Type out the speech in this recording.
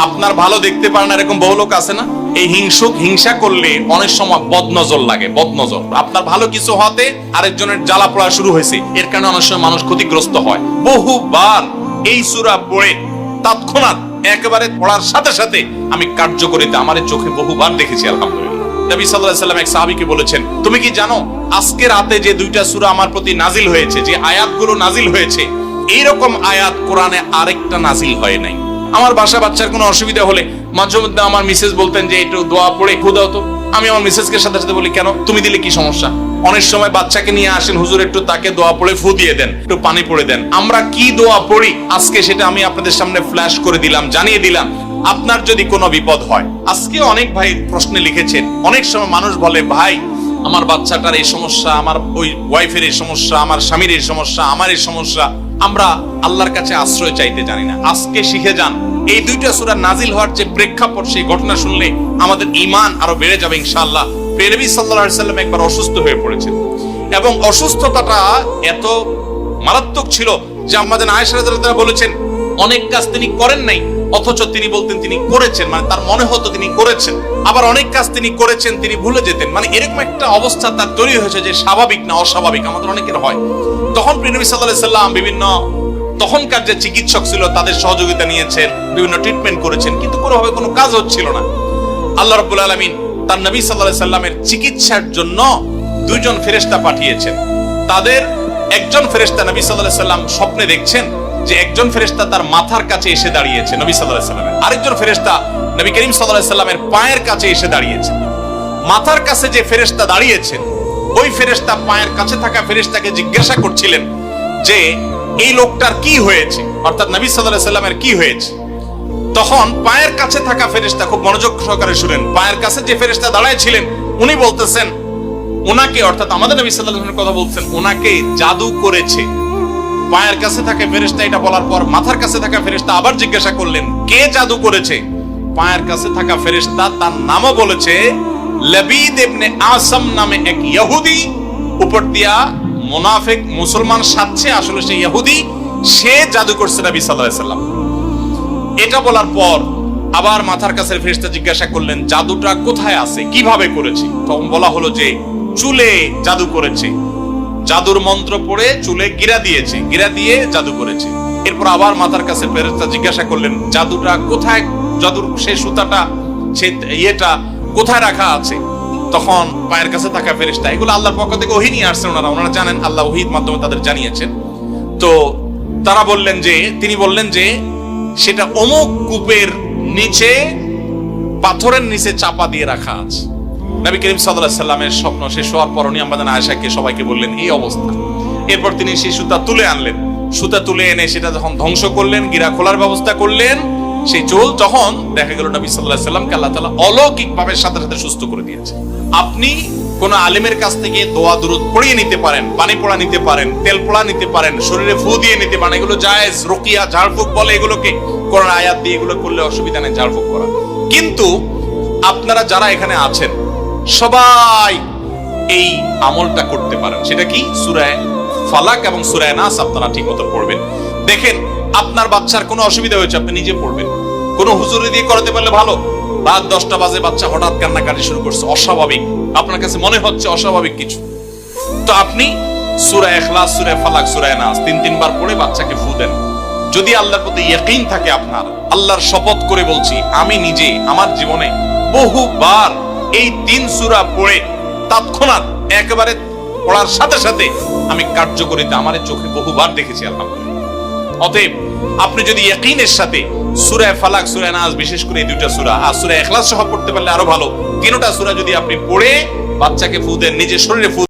আপনার ভালো দেখতে পারে না এরকম বহু লোক আছে না? এই হিংসা করলে অনেক সময় বদনজর লাগে, বদনজর। আপনার ভালো কিছু হতে আরেকজনের জ্বালা পড়া শুরু হয়েছে, এর কারণে অনেক সময় মানুষ ক্ষতিগ্রস্ত হয়। বহুবার এই সূরা পড়ে তৎক্ষণাৎ একেবারে পড়ার সাথে সাথে আমি কার্যকরিতা আমার চোখে বহুবার দেখেছি, আলহামদুলিল্লাহ। নবী সাল্লাল্লাহু আলাইহি ওয়াসাল্লাম এক সাহাবীকে বলেছেন, তুমি কি জানো আজকে রাতে যে দুইটা সূরা আমার প্রতি নাজিল হয়েছে, যে আয়াতগুলো নাজিল হয়েছে, এইরকম আয়াত কোরআনে আরেকটা নাজিল হয় নাই। আমার বাচ্চার কোনো অসুবিধা হলে মাঝে মধ্যে আমার মিসেস বলতেন যে একটু দোয়া পড়ে খু দাও তো। আমি আমার মিসেসকে সাথে সাথে বলি, কেন, তুমি দিলে কি সমস্যা? অনেক সময় বাচ্চাকে নিয়ে আসেন, হুজুর একটু তাকে দোয়া পড়ে ফু দিয়ে দেন, একটু পানি পড়ে দেন। আমরা কি দোয়া পড়ি আজকে সেটা আমি আপনাদের সামনে ফ্ল্যাশ করে দিলাম, জানিয়ে দিলাম। আপনার যদি কোনো বিপদ হয়, আজকে অনেক ভাই প্রশ্নে লিখেছেন, অনেক সময় মানুষ বলে, ভাই আমার বাচ্চাটার এই সমস্যা, আমার ওই ওয়াইফের এই সমস্যা, আমার স্বামীর এই সমস্যা, আমার এই সমস্যা। আমরা আল্লাহর কাছে আশ্রয় চাইতে জানি না। আজকে শিখে যান, এই দুইটা সূরা নাজিল হওয়ার যে প্রেক্ষাপট, সেই ঘটনা শুনলে আমাদের ঈমান আরো বেড়ে যাবে ইনশাআল্লাহ। নবী সাল্লাল্লাহু আলাইহি ওয়াসাল্লাম একবার অসুস্থ হয়ে পড়েছেন এবং অসুস্থতাটা এত মারাত্মক ছিল যে আমাদের আয়েশা রাদিয়াল্লাহু আনহা বলেছেন, অনেক কাজ তিনি করেন নাই, অথচ তিনি বলতেন তিনি করেছেন, মানে তার মনে হতো তিনি করেছেন। আবার অনেক কাজ তিনি করেছেন, তিনি ভুলে যেতেন। মানে এরকম একটা অবস্থা তার তৈরি হয়েছে যে স্বাভাবিক না অস্বাভাবিক, আমাদের অনেকের হয়। তখন নবী সাল্লাল্লাহু আলাইহি ওয়াসাল্লাম বিভিন্ন তখনকার যে চিকিৎসক ছিল তাদের সহযোগিতা নিয়েছেন, বিভিন্ন ট্রিটমেন্ট করেছেন, কিন্তু কোনোভাবে কোনো কাজ হচ্ছিল না। আল্লাহ রাব্বুল আলামিন তার নবী সাল্লাল্লাহু আলাইহি ওয়াসাল্লামের চিকিৎসার জন্য দুইজন ফেরেশতা পাঠিয়েছেন। তাদের একজন ফেরেশতা নবী সাল্লাল্লাহু আলাইহি ওয়াসাল্লাম স্বপ্নে দেখছেন যে একজন ফেরেশতা তার মাথার কাছে এসে দাঁড়িয়েছে নবী সাল্লাল্লাহু আলাইহি ওয়াসাল্লামের, আরেকজন ফেরেশতা নবী করিম সাল্লাল্লাহু আলাইহি ওয়াসাল্লামের পায়ের কাছে এসে দাঁড়িয়েছে। মাথার কাছে যে ফেরেশতা দাঁড়িয়েছেন, ওই ফেরেশতা পায়ের কাছে থাকা ফেরেশতাকে জিজ্ঞাসা করছিলেন যে এই লোকটার কি হয়েছে, অর্থাৎ নবী সাল্লাল্লাহু আলাইহি ওয়াসাল্লামের কি হয়েছে। তখন পায়ের কাছে থাকা ফেরেশতা খুব মনোযোগ সহকারে শুনেন, পায়ের কাছে যে ফেরেশতা দাঁড়ায় ছিলেন উনি বলতেছেন, ওনাকে, অর্থাৎ আমাদের নবী সাল্লাল্লাহু আলাইহি ওয়াসাল্লামের কথা বলছেন, ওনাকে জাদু করেছে। পায়ের কাছে থাকা ফেরেশতা এটা বলার পর মাথার কাছে থাকা ফেরেশতা আবার জিজ্ঞাসা করলেন, কে জাদু করেছে? পায়ের কাছে থাকা ফেরেশতা তার নামও বলেছে, লাবিদ ইবনে আসাম নামে এক ইহুদি, উপর দিয়া মুনাফিক মুসলমান সাজছে, আসলে সে ইহুদি, সে জাদু করছে নবী সাল্লাল্লাহু আলাইহি ওয়াসাল্লাম। এটা বলার পর আবার মাথার কাছে ফেরেশতা জিজ্ঞাসা করলেন, জাদুটা কোথায় আছে, কিভাবে করেছে? তখন বলা হলো যে চুলে জাদু করেছে, জাদুর মন্ত্র পড়ে চুলে গিরা দিয়েছে, গিরা দিয়ে জাদু করেছে। এরপর আবার মাথার কাছে ফেরেশতা জিজ্ঞাসা করলেন, জাদুটা কোথায়, জাদুর সেই সুতাটা, সেই ইয়েটা কোথায় রাখা আছে? তখন পায়ের কাছে থাকা ফেরেশতা, এগুলো আল্লাহর পক্ষ থেকে ওহী নিয়ে আসছেন, ওনারা জানেন, আল্লাহ ওহীর মাধ্যমে তাদের জানিয়েছেন। তো তারা বললেন যে, তিনি বললেন যে সেটা অমুক কূপের নিচে, পাথরের নিচে চাপা দিয়ে রাখা আছে। নবী করিম সাল্লাল্লাহু আলাইহি ওয়াসাল্লামের স্বপ্ন শেষ হওয়ার পর উনি আমাদের আয়েশাকে সবাইকে বললেন এই অবস্থা। এরপর তিনি সেই সুতা তুলে আনলেন, সুতা তুলে এনে সেটা যখন ধ্বংস করলেন, গিরা খোলার ব্যবস্থা করলেন, সেই চুল, তখন দেখা গেল নবী সাল্লাল্লাহু আলাইহি ওয়াসাল্লামকে আল্লাহ তাআলা অলৌকিকভাবে সাথে সাথে সুস্থ করে দিয়েছে। আপনি কোন আলেমের কাছ থেকে দোয়া দুরূদ পড়িয়ে নিতে পারেন, পানি পড়া নিতে পারেন, তেল পড়া নিতে পারেন, শরীরে ফু দিয়ে নিতে পারেন, এগুলো জায়েজ। রুকিয়া, ঝাড়ফুঁক বলে এগুলোকে, কোরআন আয়াত দিয়ে এগুলো করলে অসুবিধা নেই ঝাড়ফুঁক করা। কিন্তু আপনারা যারা এখানে আছেন সবাই এই আমলটা করতে পারেন। সেটা কি? সূরা ফালাক এবং সূরা নাস আপনারা ঠিকমতো পড়বেন। দেখেন আপনার বাচ্চার কোনো অসুবিধা হয়েছে, আপনি নিজে পড়বেন। কোন হুজুরি দিয়ে করাতে পারলে ভালো। রাত 10টা বাজে বাচ্চা হঠাৎ কান্নাকাটি শুরু করছে, অস্বাভাবিক, আপনার কাছে মনে হচ্ছে অস্বাভাবিক কিছু, তো আপনি সূরা ইখলাস, সূরা ফালাক, সূরা নাস 3 বার পড়ে বাচ্চাকে ফু দেন। যদি আল্লাহর প্রতি ইয়াকিন থাকে আপনার, আল্লাহর শপথ করে বলছি, আমি নিজে আমার জীবনে বহুবার এই 3 সূরা পড়ে তৎক্ষণাৎ একেবারে পড়ার সাথে সাথে আমি কার্যকরিতা আমার চোখে বহুবার দেখেছি, আলহামদুলিল্লাহ। অতএব আপনি যদি ইয়াকিনের সাথে সূরা ফালাক, সূরা নাস, বিশেষ করে এই দুইটা সূরা আর সূরা ইখলাস সহ পড়তে পারলে আরো ভালো, তিনটা সূরা যদি আপনি পড়ে বাচ্চাকে ফু দেন, নিজের শরীরে ফু